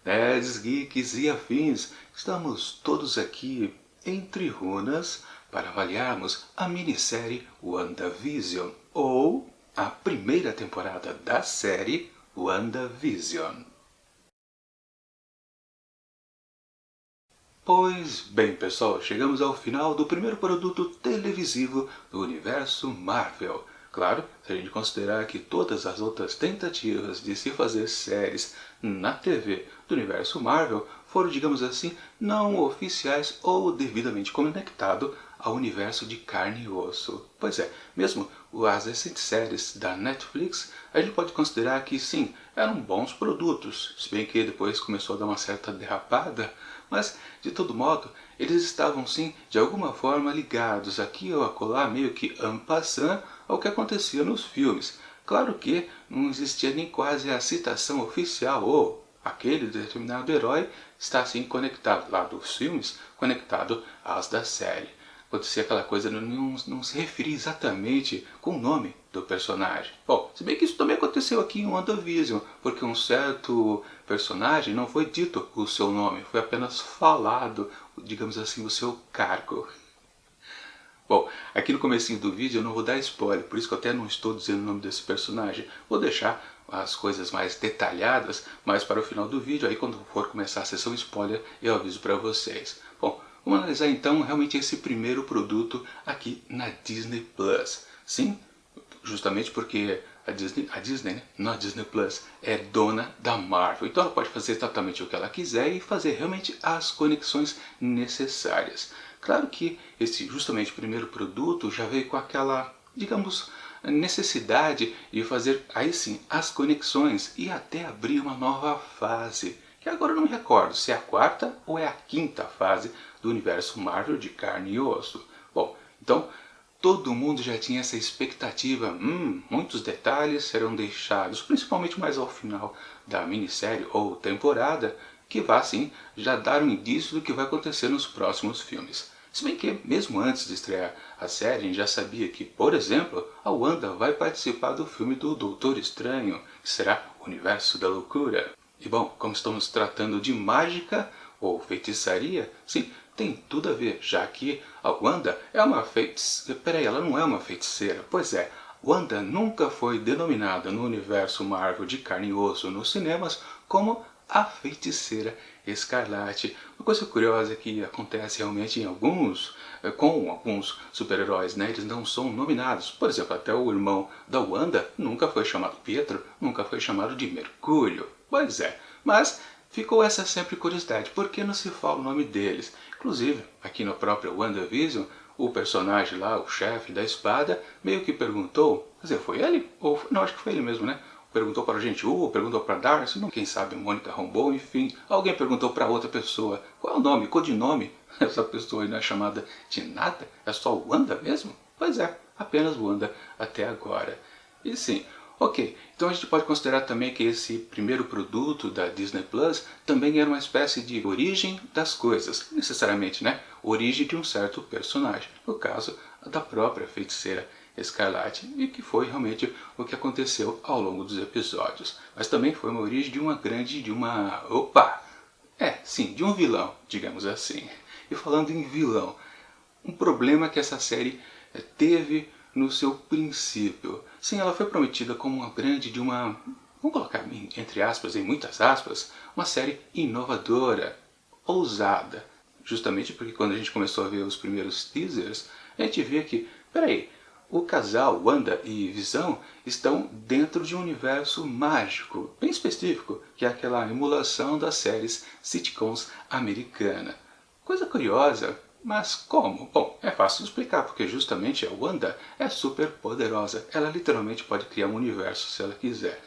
nerds, geeks e afins, estamos todos aqui entre runas para avaliarmos a minissérie WandaVision, ou a primeira temporada da série WandaVision. Pois bem, pessoal, chegamos ao final do primeiro produto televisivo do universo Marvel. Claro, se a gente considerar que todas as outras tentativas de se fazer séries na TV do universo Marvel foram, digamos assim, não oficiais ou devidamente conectado ao universo de carne e osso. Pois é, mesmo as recentes séries da Netflix, a gente pode considerar que sim, eram bons produtos, se bem que depois começou a dar uma certa derrapada, mas de todo modo, eles estavam sim, de alguma forma ligados aqui ou acolá, meio que en passant, ao que acontecia nos filmes. Claro que não existia nem quase a citação oficial, ou aquele determinado herói está assim conectado lá dos filmes, conectado às da série. Acontecia aquela coisa de não se referir exatamente com o nome do personagem. Bom, se bem que isso também aconteceu aqui em WandaVision, porque um certo personagem não foi dito o seu nome, foi apenas falado, digamos assim, o seu cargo. Bom, aqui no comecinho do vídeo eu não vou dar spoiler, por isso que eu até não estou dizendo o nome desse personagem. Vou deixar as coisas mais detalhadas, mas para o final do vídeo, aí quando for começar a sessão spoiler, eu aviso para vocês. Bom, vamos analisar então realmente esse primeiro produto aqui na Disney Plus. Sim, justamente porque a Disney, né? Não a Disney Plus, é dona da Marvel. Então ela pode fazer exatamente o que ela quiser e fazer realmente as conexões necessárias. Claro que esse justamente primeiro produto já veio com aquela, digamos, necessidade de fazer aí sim as conexões e até abrir uma nova fase, que agora eu não me recordo se é a quarta ou é a quinta fase do universo Marvel de carne e osso. Bom, então todo mundo já tinha essa expectativa, muitos detalhes serão deixados, principalmente mais ao final da minissérie ou temporada, que vai sim já dar um indício do que vai acontecer nos próximos filmes. Se bem que, mesmo antes de estrear a série, a gente já sabia que, por exemplo, a Wanda vai participar do filme do Doutor Estranho, que será o Universo da Loucura. E bom, como estamos tratando de mágica ou feitiçaria, sim, tem tudo a ver, já que a Wanda é uma feiticeira. Peraí, ela não é uma feiticeira. Pois é, Wanda nunca foi denominada no universo Marvel de carne e osso nos cinemas como a Feiticeira Escarlate. Uma coisa curiosa que acontece realmente com alguns super-heróis, né? Eles não são nominados. Por exemplo, até o irmão da Wanda nunca foi chamado Pietro, nunca foi chamado de Mercúrio. Pois é, mas ficou essa sempre curiosidade, por que não se fala o nome deles? Inclusive, aqui no próprio WandaVision, o personagem lá, o chefe da espada, meio que perguntou, quer dizer, foi ele? Ou, não, acho que foi ele mesmo, né? Perguntou para a gente, perguntou para Darcy, não, quem sabe Mônica Rambeau, enfim. Alguém perguntou para outra pessoa, qual é o nome, codinome? Essa pessoa aí não é chamada de nada? É só Wanda mesmo? Pois é, apenas Wanda até agora. E sim, ok, então a gente pode considerar também que esse primeiro produto da Disney Plus também era uma espécie de origem das coisas, necessariamente, né? Origem de um certo personagem, no caso da própria Feiticeira Escarlate, e que foi realmente o que aconteceu ao longo dos episódios. Mas também foi uma origem de de um vilão, digamos assim. E falando em vilão, um problema que essa série teve no seu princípio. Sim, ela foi prometida como uma vamos colocar entre aspas, em muitas aspas, uma série inovadora, ousada. Justamente porque quando a gente começou a ver os primeiros teasers, a gente via que, peraí, o casal Wanda e Visão estão dentro de um universo mágico, bem específico, que é aquela emulação das séries sitcoms americana. Coisa curiosa, mas como? Bom, é fácil de explicar, porque justamente a Wanda é super poderosa. Ela literalmente pode criar um universo se ela quiser.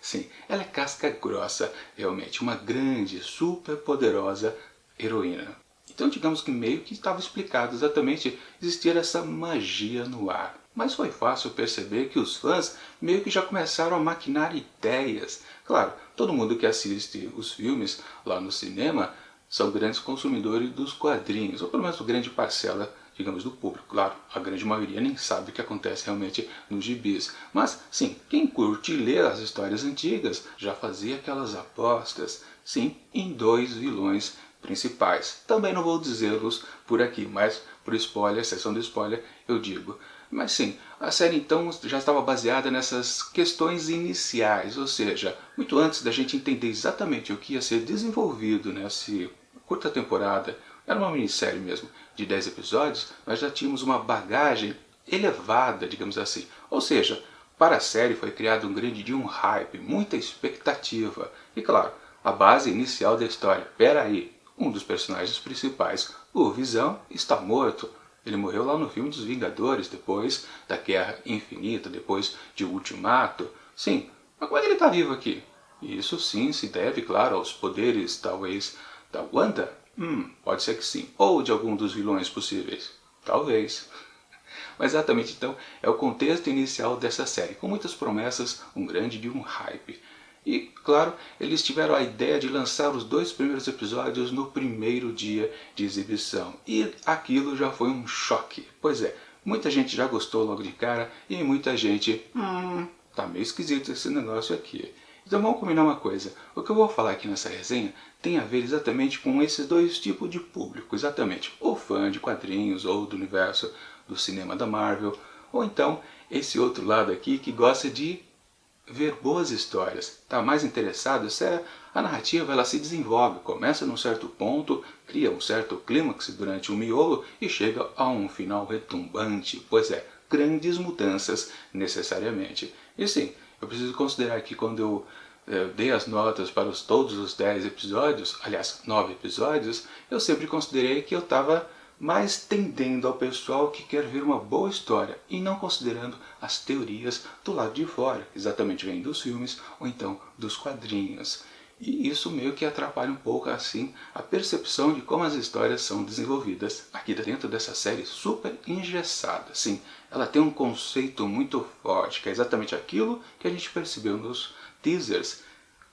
Sim, ela é casca grossa, realmente, uma grande, super poderosa heroína. Então digamos que meio que estava explicado exatamente existir essa magia no ar. Mas foi fácil perceber que os fãs meio que já começaram a maquinar ideias. Claro, todo mundo que assiste os filmes lá no cinema são grandes consumidores dos quadrinhos, ou pelo menos grande parcela digamos, do público. Claro, a grande maioria nem sabe o que acontece realmente nos gibis. Mas, sim, quem curte ler as histórias antigas já fazia aquelas apostas, sim, em dois vilões principais. Também não vou dizê-los por aqui, mas por spoiler, seção do spoiler, eu digo. Mas sim, a série então já estava baseada nessas questões iniciais, ou seja, muito antes da gente entender exatamente o que ia ser desenvolvido nessa curta temporada, era uma minissérie mesmo, de 10 episódios, nós já tínhamos uma bagagem elevada, digamos assim. Ou seja, para a série foi criado um hype, muita expectativa. E claro, a base inicial da história. Pera aí, um dos personagens principais, o Visão, está morto. Ele morreu lá no filme dos Vingadores, depois da Guerra Infinita, depois de Ultimato. Sim, mas como é que ele está vivo aqui? Isso sim se deve, claro, aos poderes, talvez, da Wanda? Pode ser que sim. Ou de algum dos vilões possíveis? Talvez. Mas exatamente então é o contexto inicial dessa série, com muitas promessas, um hype. E, claro, eles tiveram a ideia de lançar os 2 primeiros episódios no primeiro dia de exibição. E aquilo já foi um choque. Pois é, muita gente já gostou logo de cara e muita gente, tá meio esquisito esse negócio aqui. Então vamos combinar uma coisa, o que eu vou falar aqui nessa resenha tem a ver exatamente com esses dois tipos de público, exatamente, o fã de quadrinhos ou do universo do cinema da Marvel, ou então esse outro lado aqui que gosta de ver boas histórias, está mais interessado se a narrativa ela se desenvolve, começa num certo ponto, cria um certo clímax durante o miolo e chega a um final retumbante, pois é, grandes mudanças necessariamente. E sim, eu preciso considerar que quando eu dei as notas para todos os 10 episódios, aliás, 9 episódios, eu sempre considerei que eu estava mais tendendo ao pessoal que quer ver uma boa história e não considerando as teorias do lado de fora, que exatamente vem dos filmes ou então dos quadrinhos. E isso meio que atrapalha um pouco assim a percepção de como as histórias são desenvolvidas aqui dentro dessa série super engessada. Sim, ela tem um conceito muito forte, que é exatamente aquilo que a gente percebeu nos teasers.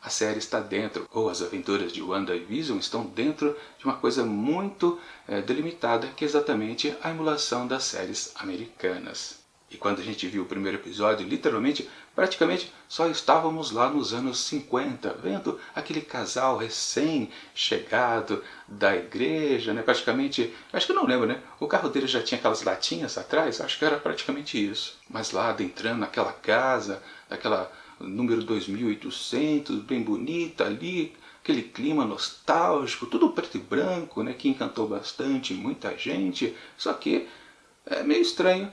A série está dentro, ou as aventuras de Wanda e Vision estão dentro de uma coisa muito delimitada, que é exatamente a emulação das séries americanas. E quando a gente viu o primeiro episódio, literalmente, praticamente só estávamos lá nos anos 50, vendo aquele casal recém-chegado da igreja, né? Praticamente, acho que eu não lembro, né? O carro dele já tinha aquelas latinhas atrás, acho que era praticamente isso. Mas lá adentrando naquela casa, aquela número 2800, bem bonita ali, aquele clima nostálgico, tudo preto e branco, né, que encantou bastante muita gente, só que é meio estranho.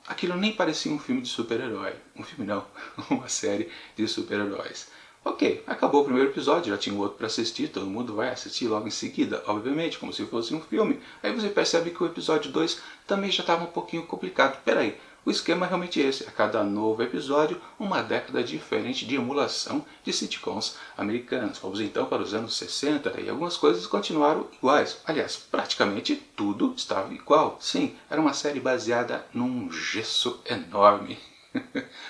Aquilo nem parecia um filme de super-herói. Um filme não, uma série de super-heróis. Ok, acabou o primeiro episódio, já tinha um outro para assistir, todo mundo vai assistir logo em seguida, obviamente, como se fosse um filme. Aí você percebe que o episódio 2 também já estava um pouquinho complicado. Peraí, o esquema é realmente esse, a cada novo episódio, uma década diferente de emulação de sitcoms americanos. Vamos então para os anos 60 e algumas coisas continuaram iguais. Aliás, praticamente tudo estava igual. Sim, era uma série baseada num gesso enorme.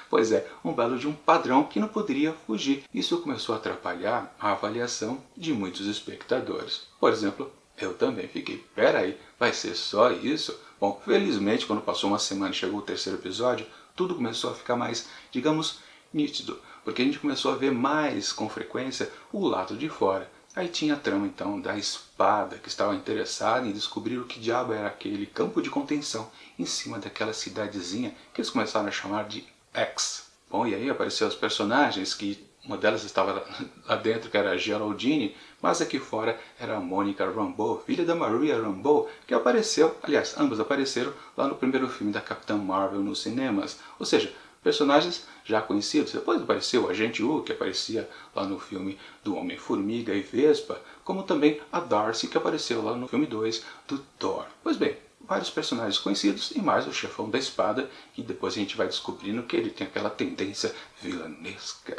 Pois é, um belo de um padrão que não poderia fugir. Isso começou a atrapalhar a avaliação de muitos espectadores. Por exemplo, eu também fiquei, peraí, vai ser só isso? Bom, felizmente quando passou uma semana e chegou o terceiro episódio, tudo começou a ficar mais, digamos, nítido. Porque a gente começou a ver mais com frequência o lado de fora. Aí tinha a trama então da espada, que estava interessada em descobrir o que diabo era aquele campo de contenção em cima daquela cidadezinha que eles começaram a chamar de X. Bom, e aí apareceram os personagens que uma delas estava lá dentro, que era a Geraldine, mas aqui fora era a Monica Rambeau, filha da Maria Rambeau, que apareceu, aliás, ambas apareceram lá no primeiro filme da Capitã Marvel nos cinemas. Ou seja, personagens já conhecidos. Depois apareceu o Agente U, que aparecia lá no filme do Homem-Formiga e Vespa, como também a Darcy, que apareceu lá no filme 2 do Thor. Pois bem, vários personagens conhecidos e mais o chefão da espada, que depois a gente vai descobrindo que ele tem aquela tendência vilanesca.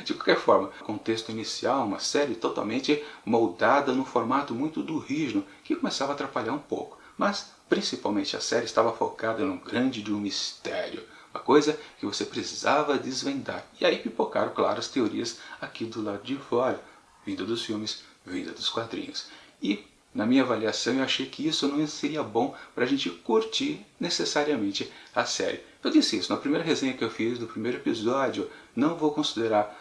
De qualquer forma, contexto inicial, uma série totalmente moldada no formato muito do rígido, que começava a atrapalhar um pouco. Mas, principalmente, a série estava focada num grande de um mistério. Uma coisa que você precisava desvendar. E aí pipocaram, claro, as teorias aqui do lado de fora. Vinda dos filmes, vinda dos quadrinhos. E na minha avaliação, eu achei que isso não seria bom para a gente curtir necessariamente a série. Eu disse isso na primeira resenha que eu fiz do primeiro episódio. Não vou considerar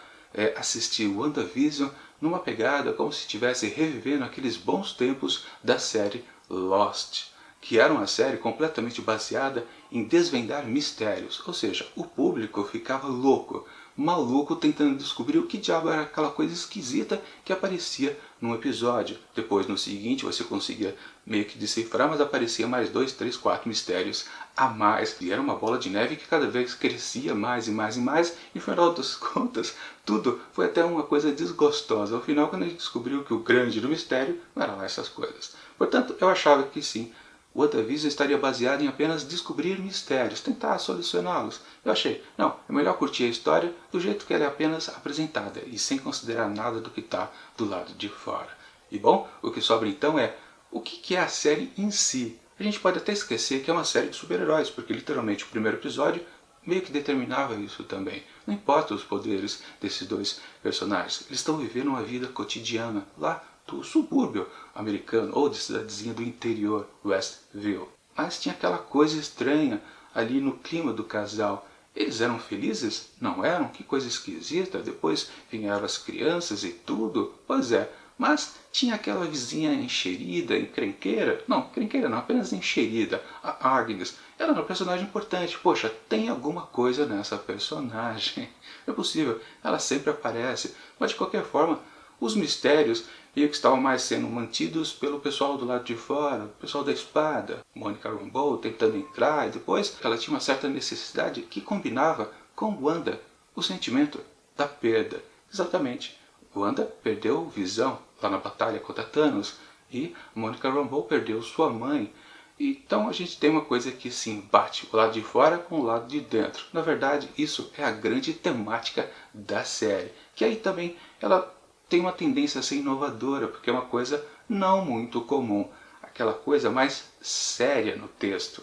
assistir WandaVision numa pegada como se estivesse revivendo aqueles bons tempos da série Lost, que era uma série completamente baseada em desvendar mistérios, ou seja, o público ficava louco, maluco, tentando descobrir o que diabo era aquela coisa esquisita que aparecia num episódio. Depois, no seguinte, você conseguia meio que decifrar, mas aparecia mais 2, 3, 4 mistérios a mais. E era uma bola de neve que cada vez crescia mais e mais e mais, e no final das contas, tudo foi até uma coisa desgostosa. Ao final, quando a gente descobriu que o grande do mistério não era lá essas coisas. Portanto, eu achava que sim, WandaVision estaria baseado em apenas descobrir mistérios, tentar solucioná-los. Eu achei, não, é melhor curtir a história do jeito que ela é apenas apresentada e sem considerar nada do que está do lado de fora. E bom, o que sobra então é, o que é a série em si? A gente pode até esquecer que é uma série de super-heróis, porque literalmente o primeiro episódio meio que determinava isso também. Não importa os poderes desses dois personagens, eles estão vivendo uma vida cotidiana lá do subúrbio americano ou de cidadezinha do interior, Westview. Mas tinha aquela coisa estranha ali no clima do casal. Eles eram felizes? Não eram? Que coisa esquisita. Depois vinham as crianças e tudo. Pois é, mas tinha aquela vizinha enxerida, encrenqueira. Não, encrenqueira não, apenas enxerida. A Agnes. Ela era um personagem importante. Poxa, tem alguma coisa nessa personagem. É possível, ela sempre aparece. Mas de qualquer forma, os mistérios meio que estavam mais sendo mantidos pelo pessoal do lado de fora, o pessoal da espada, Monica Rambeau tentando entrar, e depois ela tinha uma certa necessidade que combinava com Wanda, o sentimento da perda. Exatamente, Wanda perdeu Visão lá na batalha contra Thanos, e Monica Rambeau perdeu sua mãe. Então a gente tem uma coisa que se embate o lado de fora com o lado de dentro. Na verdade, isso é a grande temática da série, que aí também ela tem uma tendência a ser inovadora, porque é uma coisa não muito comum, aquela coisa mais séria no texto.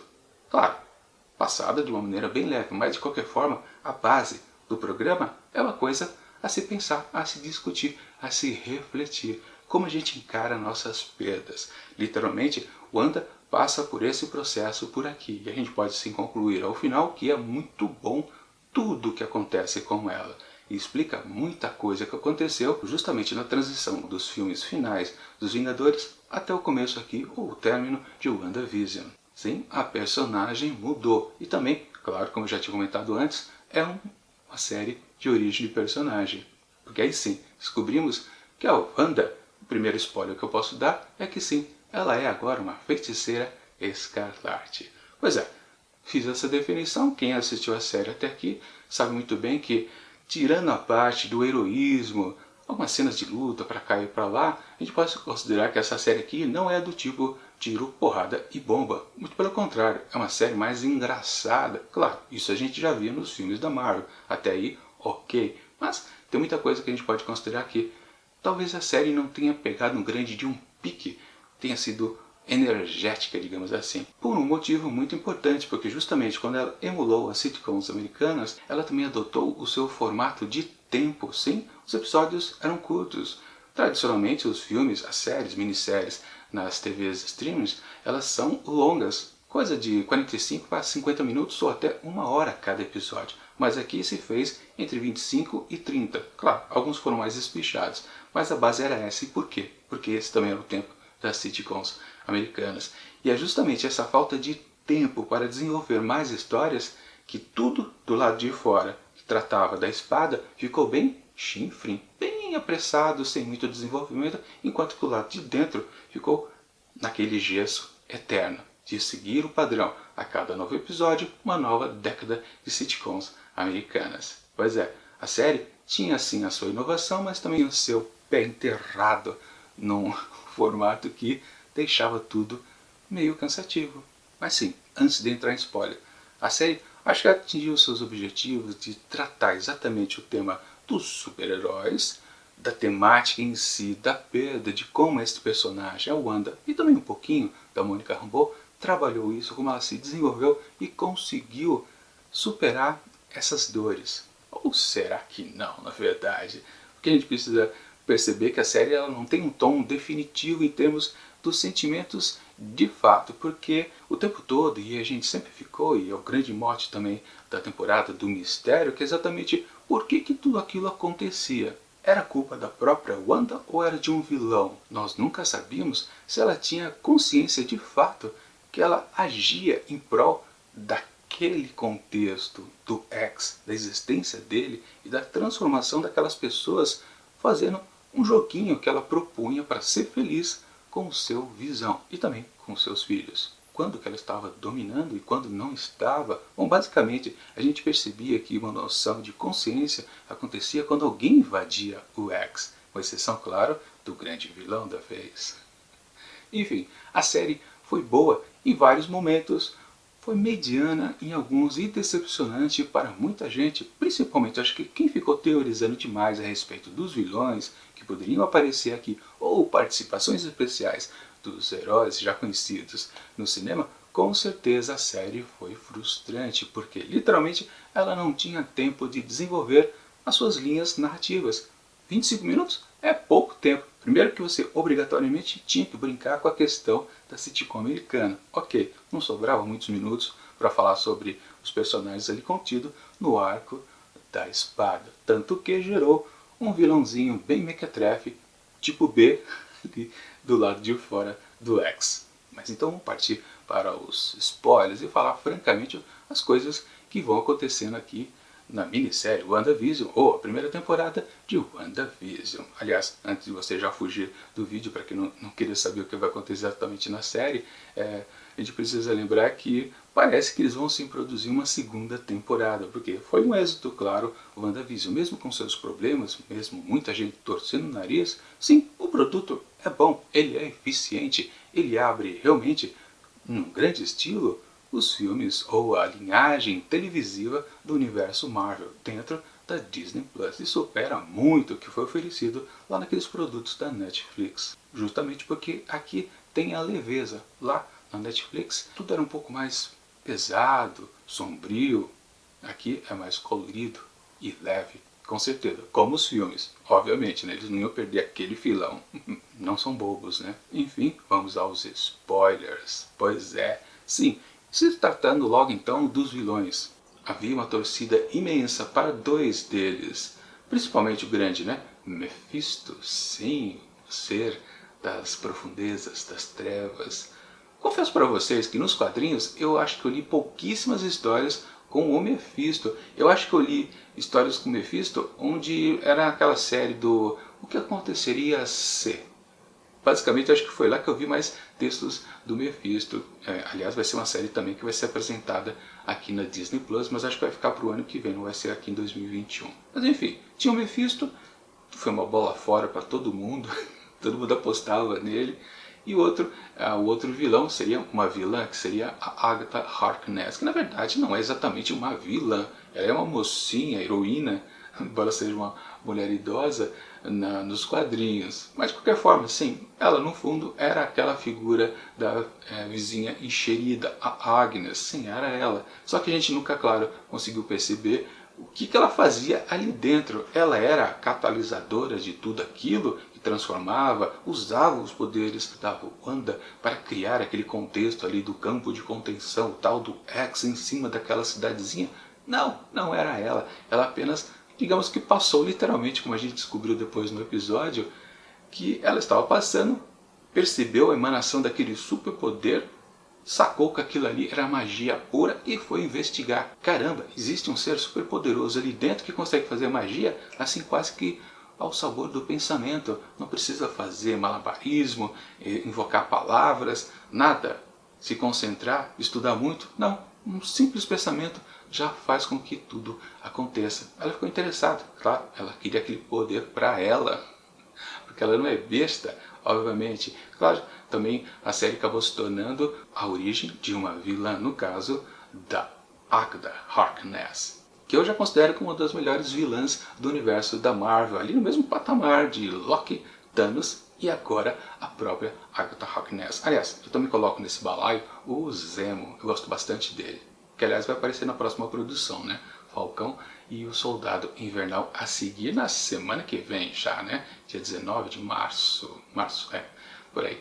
Claro, passada de uma maneira bem leve, mas de qualquer forma, a base do programa é uma coisa a se pensar, a se discutir, a se refletir. Como a gente encara nossas perdas. Literalmente, Wanda passa por esse processo por aqui, e a gente pode sim concluir ao final que é muito bom tudo o que acontece com ela. E explica muita coisa que aconteceu justamente na transição dos filmes finais dos Vingadores até o começo aqui, ou o término de WandaVision. Sim, a personagem mudou. E também, claro, como eu já tinha comentado antes, é uma série de origem de personagem. Porque aí sim, descobrimos que a Wanda, o primeiro spoiler que eu posso dar é que sim, ela é agora uma feiticeira escarlate. Pois é, fiz essa definição, quem assistiu a série até aqui sabe muito bem que, tirando a parte do heroísmo, algumas cenas de luta para cá e para lá, a gente pode considerar que essa série aqui não é do tipo tiro, porrada e bomba. Muito pelo contrário, é uma série mais engraçada. Claro, isso a gente já via nos filmes da Marvel. Até aí, ok. Mas tem muita coisa que a gente pode considerar que talvez a série não tenha pegado um grande de um pique, tenha sido energética, digamos assim, por um motivo muito importante, porque justamente quando ela emulou as sitcoms americanas, ela também adotou o seu formato de tempo. Sim, os episódios eram curtos. Tradicionalmente, os filmes, as séries, minisséries nas TVs streamings, elas são longas, coisa de 45 a 50 minutos ou até 1 hora cada episódio. Mas aqui se fez entre 25 e 30. Claro, alguns foram mais espichados, mas a base era essa. E por quê? Porque esse também era o tempo das sitcoms americanas. E é justamente essa falta de tempo para desenvolver mais histórias que tudo do lado de fora, que tratava da espada, ficou bem chinfrim, bem apressado, sem muito desenvolvimento, enquanto que o lado de dentro ficou naquele gesso eterno de seguir o padrão. A cada novo episódio, uma nova década de sitcoms americanas. Pois é, a série tinha sim a sua inovação, mas também o seu pé enterrado num formato que deixava tudo meio cansativo. Mas sim, antes de entrar em spoiler, a série acho que atingiu seus objetivos de tratar exatamente o tema dos super-heróis, da temática em si, da perda, de como este personagem, a Wanda, e também um pouquinho da Monica Rambeau, trabalhou isso, como ela se desenvolveu e conseguiu superar essas dores. Ou será que não, na verdade? Porque a gente precisa perceber que a série ela não tem um tom definitivo em termos dos sentimentos de fato, porque o tempo todo, e a gente sempre ficou, e é o grande mote também da temporada do mistério, que é exatamente por que tudo aquilo acontecia. Era culpa da própria Wanda ou era de um vilão? Nós nunca sabíamos se ela tinha consciência de fato que ela agia em prol daquele contexto do X, da existência dele e da transformação daquelas pessoas, fazendo um joguinho que ela propunha para ser feliz com o seu Visão e também com seus filhos. Quando que ela estava dominando e quando não estava? Bom, basicamente a gente percebia que uma noção de consciência acontecia quando alguém invadia o X, com exceção, claro, do grande vilão da vez. Enfim, a série foi boa em vários momentos, foi mediana em alguns e decepcionante para muita gente, principalmente acho que quem ficou teorizando demais a respeito dos vilões que poderiam aparecer aqui ou participações especiais dos heróis já conhecidos no cinema, com certeza a série foi frustrante, porque literalmente ela não tinha tempo de desenvolver as suas linhas narrativas. 25 minutos é pouco tempo. Primeiro que você obrigatoriamente tinha que brincar com a questão da sitcom americana. Ok, não sobrava muitos minutos para falar sobre os personagens ali contidos no arco da espada. Tanto que gerou um vilãozinho bem mequetrefe, tipo B, ali do lado de fora do X. Mas então vamos partir para os spoilers e falar francamente as coisas que vão acontecendo aqui na minissérie WandaVision, ou a primeira temporada de WandaVision. Aliás, antes de você já fugir do vídeo, para quem não queria saber o que vai acontecer exatamente na série, a gente precisa lembrar que parece que eles vão sim produzir uma segunda temporada, porque foi um êxito, claro, o WandaVision, mesmo com seus problemas, mesmo muita gente torcendo o nariz, sim, o produto é bom, ele é eficiente, ele abre realmente, num grande estilo, os filmes ou a linhagem televisiva do universo Marvel dentro da Disney Plus e supera muito o que foi oferecido lá naqueles produtos da Netflix. Justamente porque aqui tem a leveza. Lá na Netflix tudo era um pouco mais pesado, sombrio. Aqui é mais colorido e leve, com certeza. Como os filmes, obviamente, né? Eles não iam perder aquele filão. Não são bobos, né? Enfim, vamos aos spoilers. Pois é, sim. Se tratando logo então dos vilões, havia uma torcida imensa para dois deles, principalmente o grande, né? Mephisto, sim, o ser das profundezas, das trevas. Confesso para vocês que nos quadrinhos eu acho que eu li pouquíssimas histórias com o Mephisto. Eu acho que eu li histórias com o Mephisto onde era aquela série do O que aconteceria se... Basicamente, acho que foi lá que eu vi mais textos do Mephisto. Aliás, vai ser uma série também que vai ser apresentada aqui na Disney Plus, mas acho que vai ficar para o ano que vem, não vai ser aqui em 2021. Mas enfim, tinha o Mephisto, foi uma bola fora para todo mundo, todo mundo apostava nele. E o outro vilão seria uma vilã, que seria a Agatha Harkness, que na verdade não é exatamente uma vilã, ela é uma mocinha, heroína, embora seja uma mulher idosa nos quadrinhos. Mas de qualquer forma, sim, ela no fundo era aquela figura da vizinha enxerida, a Agnes, sim, era ela. Só que a gente nunca, claro, conseguiu perceber o que ela fazia ali dentro. Ela era a catalisadora de tudo aquilo que transformava, usava os poderes da Wanda para criar aquele contexto ali do campo de contenção, o tal do X em cima daquela cidadezinha. Não, não era ela. Ela apenas, digamos que passou literalmente, como a gente descobriu depois no episódio, que ela estava passando, percebeu a emanação daquele superpoder, sacou que aquilo ali era magia pura e foi investigar. Caramba, existe um ser super poderoso ali dentro que consegue fazer magia, assim quase que ao sabor do pensamento. Não precisa fazer malabarismo, invocar palavras, nada. Se concentrar, estudar muito, não. Um simples pensamento já faz com que tudo aconteça. Ela ficou interessada, claro, ela queria aquele poder para ela, porque ela não é besta, obviamente. Claro, também a série acabou se tornando a origem de uma vilã, no caso da Agatha Harkness, que eu já considero como uma das melhores vilãs do universo da Marvel, ali no mesmo patamar de Loki, Thanos e agora a própria Agatha Harkness. Aliás, eu também coloco nesse balaio o Zemo, eu gosto bastante dele, que aliás vai aparecer na próxima produção, né? Falcão e o Soldado Invernal a seguir na semana que vem já, né? Dia 19 de março. Por aí.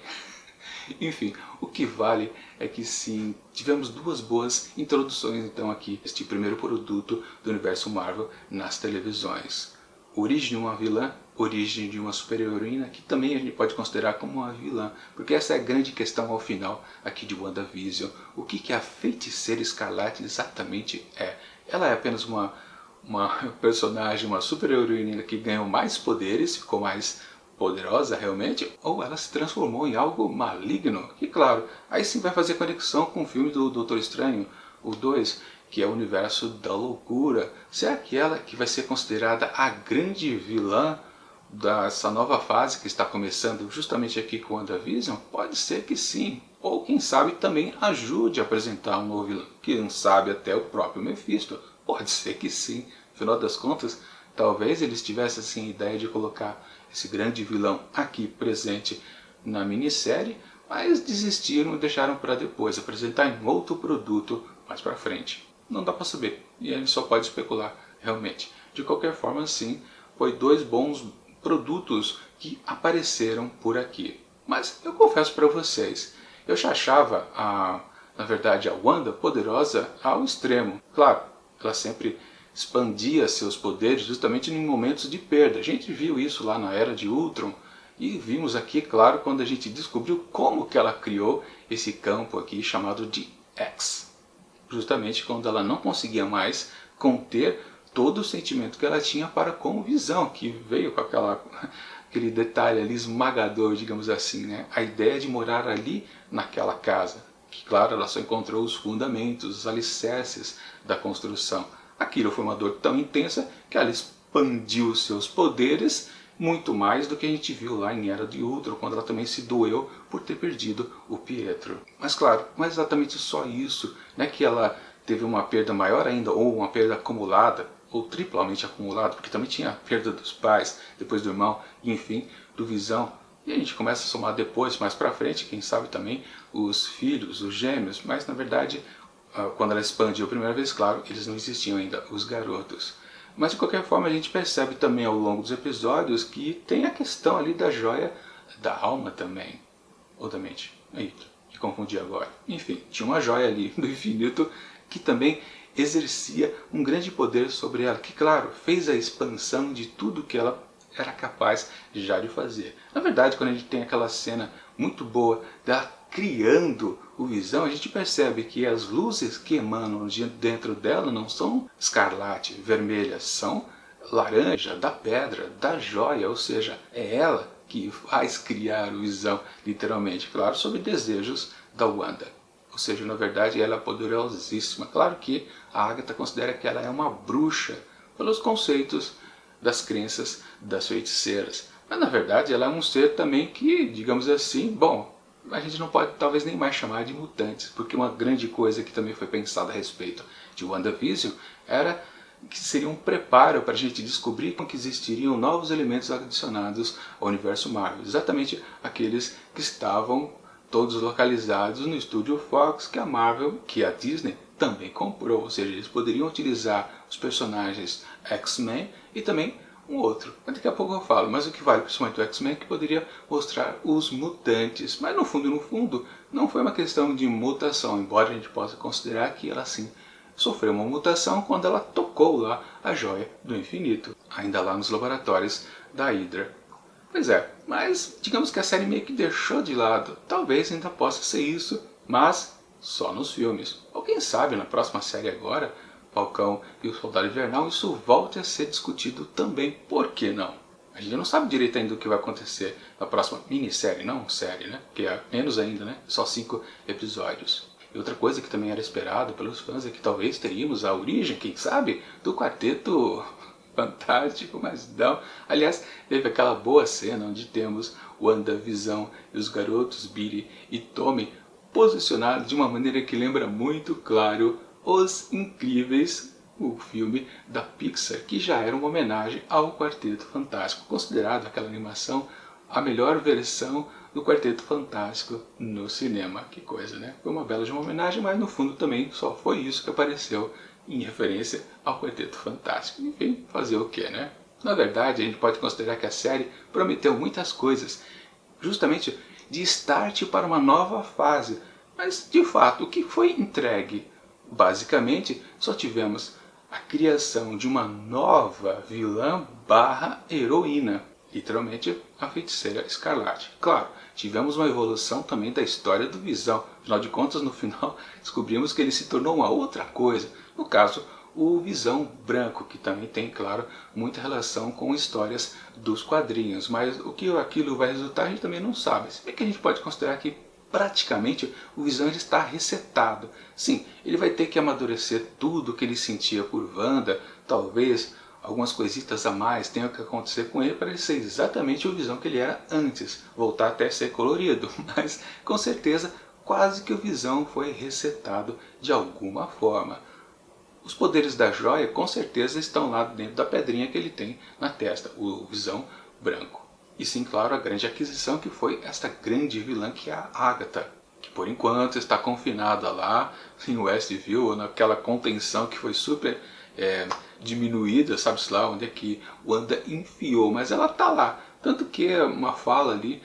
Enfim, o que vale é que sim, tivemos duas boas introduções então aqui, este primeiro produto do universo Marvel nas televisões. Origem de uma vilã, origem de uma super-heroína, que também a gente pode considerar como uma vilã, porque essa é a grande questão ao final aqui de WandaVision. O que a Feiticeira Escarlate exatamente é? Ela é apenas uma personagem, uma super-heroína que ganhou mais poderes, ficou mais poderosa realmente, ou ela se transformou em algo maligno? Que claro, aí sim vai fazer conexão com o filme do Doutor Estranho, o 2, que é o universo da loucura. Será que ela que vai ser considerada a grande vilã dessa nova fase que está começando justamente aqui com WandaVision? Pode ser que sim. Ou quem sabe também ajude a apresentar um novo vilão. Quem sabe até o próprio Mephisto. Pode ser que sim. Afinal das contas, talvez eles tivessem assim, a ideia de colocar esse grande vilão aqui presente na minissérie, mas desistiram e deixaram para depois, apresentar em outro produto mais para frente. Não dá para saber, e a gente só pode especular, realmente. De qualquer forma, sim, foi dois bons produtos que apareceram por aqui. Mas eu confesso para vocês, eu já achava, na verdade, a Wanda poderosa ao extremo. Claro, ela sempre expandia seus poderes justamente em momentos de perda. A gente viu isso lá na Era de Ultron e vimos aqui, claro, quando a gente descobriu como que ela criou esse campo aqui chamado de X. Justamente quando ela não conseguia mais conter todo o sentimento que ela tinha para com o Visão, que veio com aquele detalhe ali esmagador, digamos assim, né? A ideia de morar ali naquela casa, que claro, ela só encontrou os fundamentos, os alicerces da construção. Aquilo foi uma dor tão intensa que ela expandiu seus poderes muito mais do que a gente viu lá em Era de Ultron, quando ela também se doeu por ter perdido o Pietro. Mas claro, não é exatamente só isso, né, que ela teve uma perda maior ainda, ou uma perda acumulada, ou triplamente acumulada, porque também tinha a perda dos pais, depois do irmão, e enfim, do Visão. E a gente começa a somar depois, mais pra frente, quem sabe também, os filhos, os gêmeos, mas na verdade, quando ela expandiu a primeira vez, claro, eles não existiam ainda, os garotos. Mas de qualquer forma a gente percebe também ao longo dos episódios que tem a questão ali da joia da alma também. Ou da mente. Eita, me confundi agora. Enfim, tinha uma joia ali do infinito que também exercia um grande poder sobre ela, que claro, fez a expansão de tudo que ela era capaz já de fazer. Na verdade, quando a gente tem aquela cena muito boa dela criando o Visão, a gente percebe que as luzes que emanam de dentro dela não são escarlate, vermelhas, são laranja, da pedra, da joia, ou seja, é ela que faz criar o Visão, literalmente, claro, sob desejos da Wanda. Ou seja, na verdade, ela é poderosíssima. Claro que a Agatha considera que ela é uma bruxa, pelos conceitos das crenças das feiticeiras. Mas na verdade ela é um ser também que, digamos assim, bom, a gente não pode talvez nem mais chamar de mutantes, porque uma grande coisa que também foi pensada a respeito de WandaVision era que seria um preparo para a gente descobrir que existiriam novos elementos adicionados ao universo Marvel, exatamente aqueles que estavam todos localizados no estúdio Fox, que a Marvel, que a Disney também comprou, ou seja, eles poderiam utilizar os personagens X-Men e também um outro. Daqui a pouco eu falo, mas o que vale principalmente o X-Men é que poderia mostrar os mutantes. Mas no fundo, não foi uma questão de mutação, embora a gente possa considerar que ela sim sofreu uma mutação quando ela tocou lá a joia do infinito, ainda lá nos laboratórios da Hydra. Pois é, mas digamos que a série meio que deixou de lado. Talvez ainda possa ser isso, mas só nos filmes. Ou quem sabe na próxima série agora, Falcão e o Soldado Invernal, isso volte a ser discutido também. Por que não? A gente não sabe direito ainda o que vai acontecer na próxima minissérie, não série, né? Que é menos ainda, né? Só 5 episódios. E outra coisa que também era esperado pelos fãs é que talvez teríamos a origem, quem sabe, do Quarteto Fantástico, mas não. Aliás, teve aquela boa cena onde temos WandaVision e os garotos Billy e Tommy posicionados de uma maneira que lembra muito, claro, Os Incríveis, o filme da Pixar, que já era uma homenagem ao Quarteto Fantástico, considerado aquela animação a melhor versão do Quarteto Fantástico no cinema. Que coisa, né? Foi uma bela de uma homenagem, mas no fundo também só foi isso que apareceu em referência ao Quarteto Fantástico. Enfim, fazer o que, né? Na verdade, a gente pode considerar que a série prometeu muitas coisas, justamente de start para uma nova fase. Mas, de fato, o que foi entregue? Basicamente, só tivemos a criação de uma nova vilã barra heroína. Literalmente, a Feiticeira Escarlate. Claro, tivemos uma evolução também da história do Visão. Afinal de contas, no final, descobrimos que ele se tornou uma outra coisa. No caso, o Visão Branco, que também tem, claro, muita relação com histórias dos quadrinhos. Mas o que aquilo vai resultar, a gente também não sabe. Se bem que a gente pode considerar que praticamente o Visão ele está resetado. Sim, ele vai ter que amadurecer tudo que ele sentia por Wanda, talvez algumas coisitas a mais tenham que acontecer com ele para ele ser exatamente o Visão que ele era antes, voltar até a ser colorido, mas com certeza quase que o Visão foi resetado de alguma forma. Os poderes da joia com certeza estão lá dentro da pedrinha que ele tem na testa, o Visão Branco. E sim, claro, a grande aquisição que foi esta grande vilã que é a Agatha, que por enquanto está confinada lá em Westview, naquela contenção que foi super diminuída, sabe-se lá onde é que Wanda enfiou, mas ela está lá. Tanto que uma fala ali,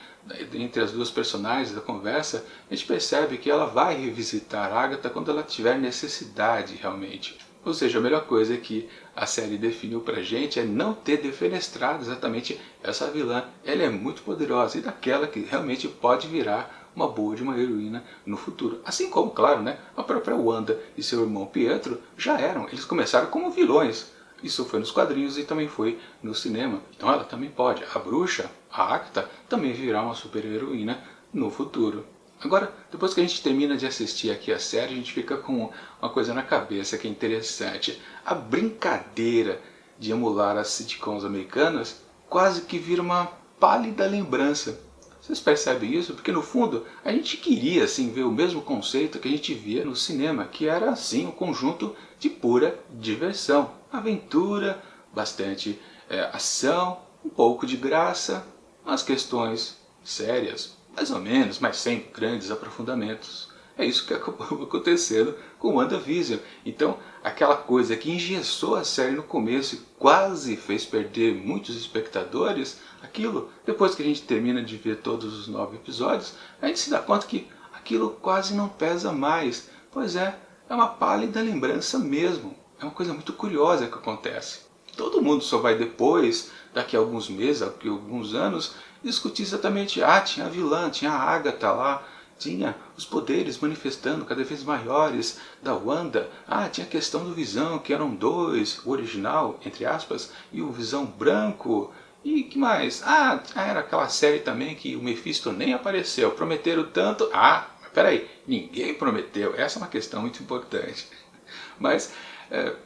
entre as duas personagens da conversa, a gente percebe que ela vai revisitar a Agatha quando ela tiver necessidade realmente. Ou seja, a melhor coisa que a série definiu pra gente é não ter defenestrado exatamente essa vilã. Ela é muito poderosa e daquela que realmente pode virar uma boa de uma heroína no futuro. Assim como, claro, né, a própria Wanda e seu irmão Pietro já eram. Eles começaram como vilões. Isso foi nos quadrinhos e também foi no cinema. Então ela também pode. A bruxa, a Agatha, também virar uma super heroína no futuro. Agora, depois que a gente termina de assistir aqui a série, a gente fica com uma coisa na cabeça que é interessante. A brincadeira de emular as sitcoms americanas quase que vira uma pálida lembrança. Vocês percebem isso? Porque no fundo a gente queria assim, ver o mesmo conceito que a gente via no cinema, que era assim um conjunto de pura diversão. Aventura, bastante ação, um pouco de graça, umas questões sérias, mais ou menos, mas sem grandes aprofundamentos. É isso que acabou acontecendo com WandaVision. Então, aquela coisa que engessou a série no começo e quase fez perder muitos espectadores, aquilo, depois que a gente termina de ver todos os 9 episódios, a gente se dá conta que aquilo quase não pesa mais. Pois é uma pálida lembrança mesmo. É uma coisa muito curiosa que acontece. Todo mundo só vai depois, daqui a alguns meses, daqui a alguns anos, discutir exatamente, tinha a vilã, tinha a Agatha lá, tinha os poderes manifestando cada vez maiores da Wanda, tinha a questão do Visão, que eram dois, o original, entre aspas, e o Visão Branco, e que mais? Era aquela série também que o Mephisto nem apareceu, prometeram tanto, mas peraí, ninguém prometeu, essa é uma questão muito importante, mas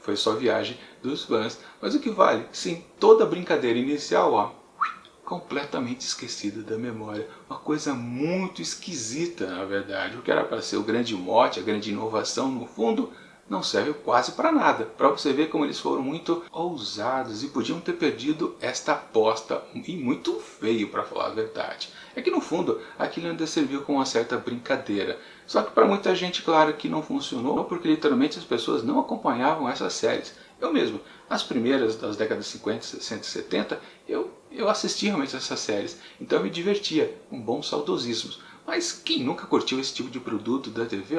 foi só viagem dos fãs, mas o que vale? Sim, toda a brincadeira inicial, completamente esquecida da memória. Uma coisa muito esquisita, na verdade. O que era para ser o grande mote, a grande inovação, no fundo, não serve quase para nada. Para você ver como eles foram muito ousados e podiam ter perdido esta aposta, e muito feio, para falar a verdade. É que no fundo, aquilo ainda serviu como uma certa brincadeira. Só que para muita gente, claro que não funcionou, porque literalmente as pessoas não acompanhavam essas séries. Eu mesmo, as primeiras das décadas 50, 60 e 70, eu assistia realmente essas séries, então eu me divertia, com bons saudosismos. Mas quem nunca curtiu esse tipo de produto da TV,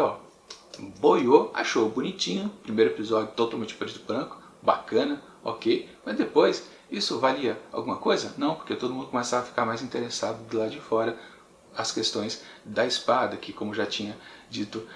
boiou, achou bonitinho, primeiro episódio totalmente preto e branco, bacana, ok, mas depois, isso valia alguma coisa? Não, porque todo mundo começava a ficar mais interessado do lado de fora, as questões da espada, que como já tinha dito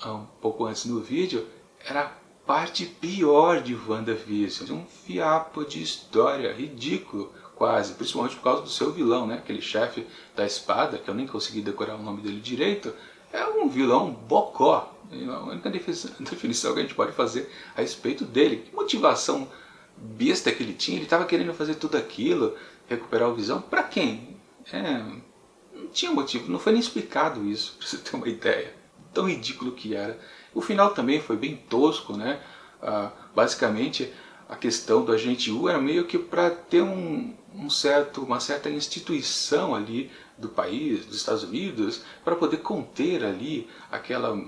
um pouco antes no vídeo, era a parte pior de WandaVision, um fiapo de história ridículo, quase, principalmente por causa do seu vilão, né? Aquele chefe da espada, que eu nem consegui decorar o nome dele direito, é um vilão bocó. A única definição que a gente pode fazer a respeito dele. Que motivação besta que ele tinha, ele estava querendo fazer tudo aquilo, recuperar o Visão, para quem? Não tinha motivo, não foi nem explicado isso, para você ter uma ideia. Tão ridículo que era. O final também foi bem tosco, né? Basicamente, a questão do agente U era meio que para ter uma certa instituição ali do país, dos Estados Unidos, para poder conter ali aquela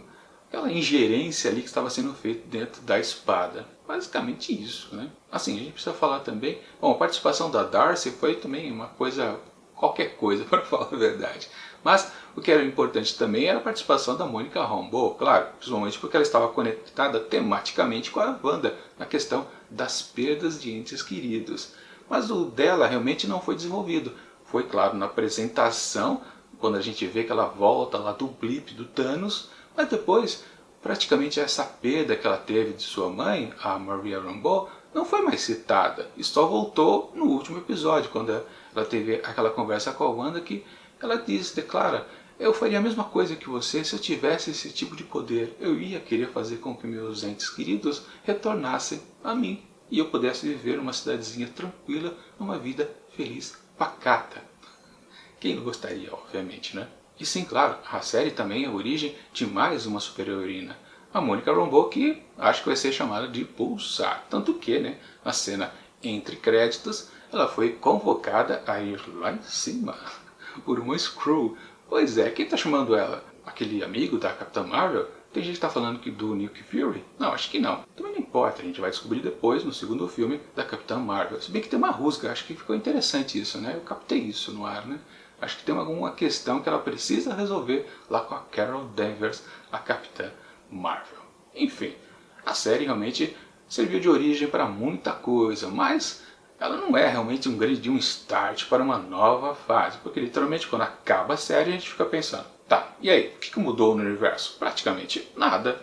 aquela ingerência ali que estava sendo feita dentro da espada. Basicamente isso, né? Assim, a gente precisa falar também... Bom, a participação da Darcy foi também uma coisa... qualquer coisa, para falar a verdade. Mas o que era importante também era a participação da Monica Rambeau, claro, principalmente porque ela estava conectada tematicamente com a Wanda, na questão das perdas de entes queridos. Mas o dela realmente não foi desenvolvido. Foi, claro, na apresentação, quando a gente vê que ela volta lá do blip do Thanos, mas depois, praticamente essa perda que ela teve de sua mãe, a Maria Rambeau, não foi mais citada. E só voltou no último episódio, quando ela teve aquela conversa com a Wanda que ela declara, eu faria a mesma coisa que você se eu tivesse esse tipo de poder. Eu ia querer fazer com que meus entes queridos retornassem a mim e eu pudesse viver numa cidadezinha tranquila, numa vida feliz, pacata. Quem não gostaria, obviamente, né? E sim, claro, a série também é a origem de mais uma super-heroína, a Monica Rambeau, que acho que vai ser chamada de Pulsar. Tanto que, né, na cena entre créditos, ela foi convocada a ir lá em cima por uma Skrull. Pois é, quem está chamando ela? Aquele amigo da Capitã Marvel? Tem gente que está falando que do Nick Fury? Não, acho que não. Também não importa, a gente vai descobrir depois no segundo filme da Capitã Marvel. Se bem que tem uma rusga, acho que ficou interessante isso, né? Eu captei isso no ar, né? Acho que tem alguma questão que ela precisa resolver lá com a Carol Danvers, a Capitã Marvel. Enfim, a série realmente serviu de origem para muita coisa, mas ela não é realmente um start para uma nova fase, porque literalmente quando acaba a série a gente fica pensando, tá, e aí, o que mudou no universo? Praticamente nada.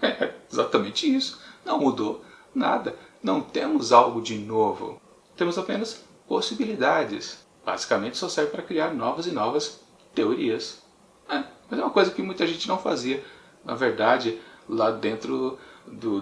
É exatamente isso, não mudou nada, não temos algo de novo, temos apenas possibilidades. Basicamente só serve para criar novas e novas teorias. Mas é uma coisa que muita gente não fazia. Na verdade, lá dentro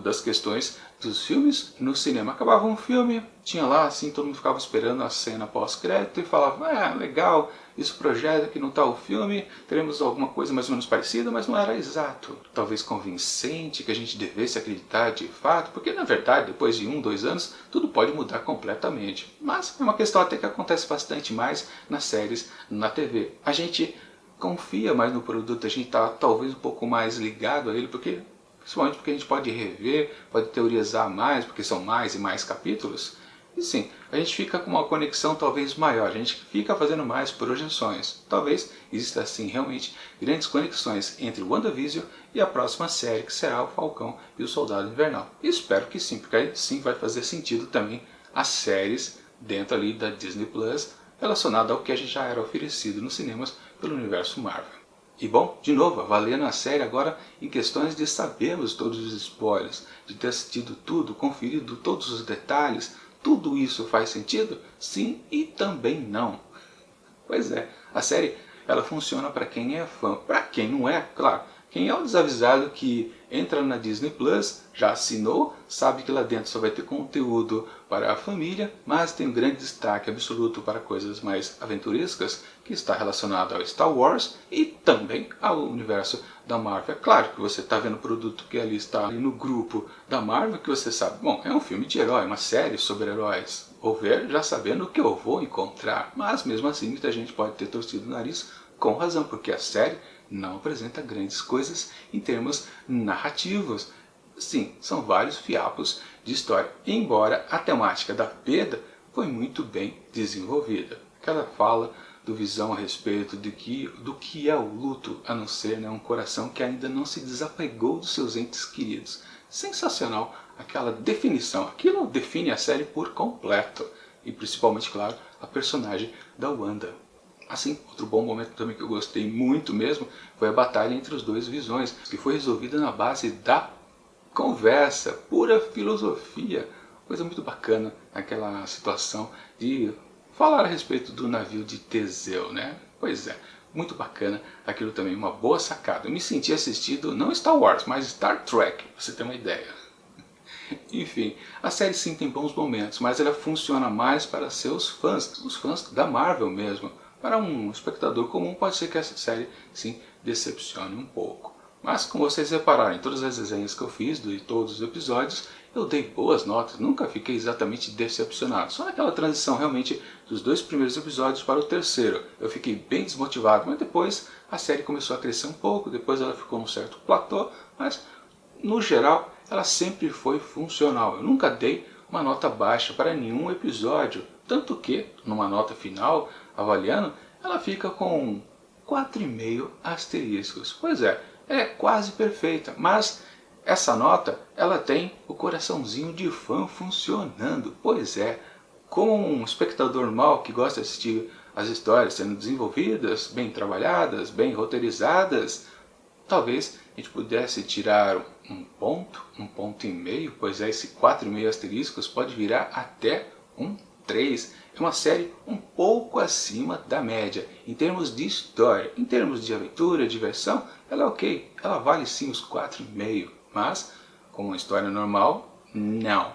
das questões dos filmes, no cinema. Acabava um filme, tinha lá, assim, todo mundo ficava esperando a cena pós-crédito e falava, legal, isso projeta que não está o filme, teremos alguma coisa mais ou menos parecida, mas não era exato. Talvez convincente, que a gente devesse acreditar de fato, porque na verdade, depois de 1, 2 anos, tudo pode mudar completamente. Mas é uma questão até que acontece bastante mais nas séries, na TV. A gente confia mais no produto, a gente está talvez um pouco mais ligado a ele, principalmente porque a gente pode rever, pode teorizar mais, porque são mais e mais capítulos. E sim, a gente fica com uma conexão talvez maior, a gente fica fazendo mais projeções. Talvez exista assim realmente grandes conexões entre o WandaVision e a próxima série, que será o Falcão e o Soldado Invernal. E espero que sim, porque aí sim vai fazer sentido também as séries dentro ali da Disney Plus, relacionado ao que a gente já era oferecido nos cinemas pelo universo Marvel. E bom, de novo, avaliando a série agora em questões de sabermos todos os spoilers, de ter assistido tudo, conferido todos os detalhes, tudo isso faz sentido? Sim e também não. Pois é, a série ela funciona para quem é fã, para quem não é, claro. Quem é o desavisado que entra na Disney Plus, já assinou, sabe que lá dentro só vai ter conteúdo para a família, mas tem um grande destaque absoluto para coisas mais aventurescas, que está relacionado ao Star Wars e também ao universo da Marvel. É claro que você está vendo o produto que ali está ali no grupo da Marvel, que você sabe, bom, é um filme de herói, uma série sobre heróis. Vou ver já sabendo o que eu vou encontrar, mas mesmo assim muita gente pode ter torcido o nariz com razão, porque a série não apresenta grandes coisas em termos narrativos. Sim, são vários fiapos de história, embora a temática da perda foi muito bem desenvolvida. Aquela fala do Visão a respeito do que é o luto, a não ser um coração que ainda não se desapegou dos seus entes queridos. Sensacional aquela definição, aquilo define a série por completo, e principalmente, claro, a personagem da Wanda. Assim, outro bom momento também que eu gostei muito mesmo foi a batalha entre os dois Visões, que foi resolvida na base da conversa, pura filosofia. Coisa muito bacana aquela situação de falar a respeito do navio de Teseu, né? Pois é, muito bacana, aquilo também, uma boa sacada. Eu me senti assistido, não Star Wars, mas Star Trek, pra você ter uma ideia. Enfim, a série sim tem bons momentos, mas ela funciona mais para seus fãs, os fãs da Marvel mesmo. Para um espectador comum pode ser que essa série sim decepcione um pouco. Mas como vocês repararam em todas as resenhas que eu fiz de todos os episódios, eu dei boas notas, nunca fiquei exatamente decepcionado. Só naquela transição realmente dos 2 primeiros episódios para o terceiro. Eu fiquei bem desmotivado, mas depois a série começou a crescer um pouco, depois ela ficou num certo platô, mas no geral ela sempre foi funcional. Eu nunca dei uma nota baixa para nenhum episódio, tanto que, numa nota final, avaliando, ela fica com 4,5 asteriscos. Pois é quase perfeita, mas essa nota, ela tem o coraçãozinho de fã funcionando. Pois é, como um espectador normal que gosta de assistir as histórias sendo desenvolvidas, bem trabalhadas, bem roteirizadas, talvez a gente pudesse tirar um ponto e meio, pois esse 4,5 asteriscos pode virar até um 3. É uma série um pouco acima da média, em termos de história. Em termos de aventura, diversão, ela é ok, ela vale sim os 4,5, mas, como uma história normal, não.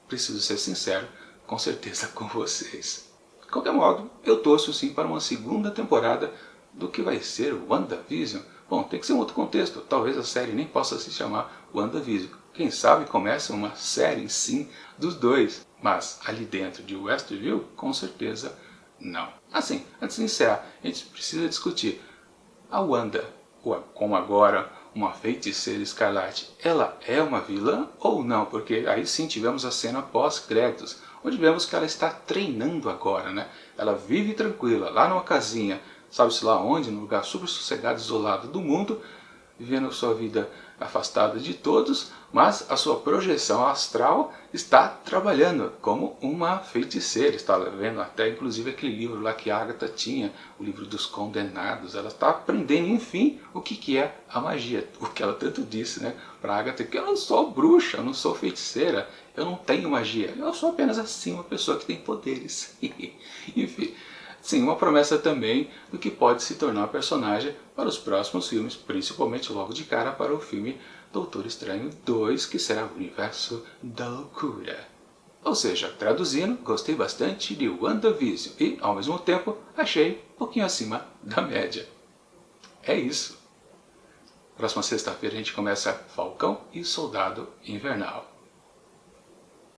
Preciso ser sincero, com certeza com vocês. De qualquer modo, eu torço sim para uma segunda temporada do que vai ser WandaVision. Bom, tem que ser um outro contexto, talvez a série nem possa se chamar WandaVision. Quem sabe começa uma série sim dos dois, mas ali dentro de Westview, com certeza não. Assim, antes de encerrar, a gente precisa discutir a Wanda, como agora uma feiticeira escarlate, ela é uma vilã ou não? Porque aí sim tivemos a cena pós-créditos, onde vemos que ela está treinando agora, né? Ela vive tranquila, lá numa casinha, sabe-se lá onde, num lugar super sossegado, isolado do mundo, vivendo sua vida afastada de todos, mas a sua projeção astral está trabalhando como uma feiticeira. Está lendo até inclusive aquele livro lá que a Agatha tinha, o livro dos condenados. Ela está aprendendo, enfim, o que é a magia. O que ela tanto disse, né, para Agatha, que eu não sou bruxa, eu não sou feiticeira, eu não tenho magia, eu sou apenas assim uma pessoa que tem poderes. Enfim. Sim, uma promessa também do que pode se tornar a personagem para os próximos filmes, principalmente logo de cara para o filme Doutor Estranho 2, que será o Universo da Loucura. Ou seja, traduzindo, gostei bastante de WandaVision e, ao mesmo tempo, achei um pouquinho acima da média. É isso. Próxima sexta-feira a gente começa Falcão e Soldado Invernal.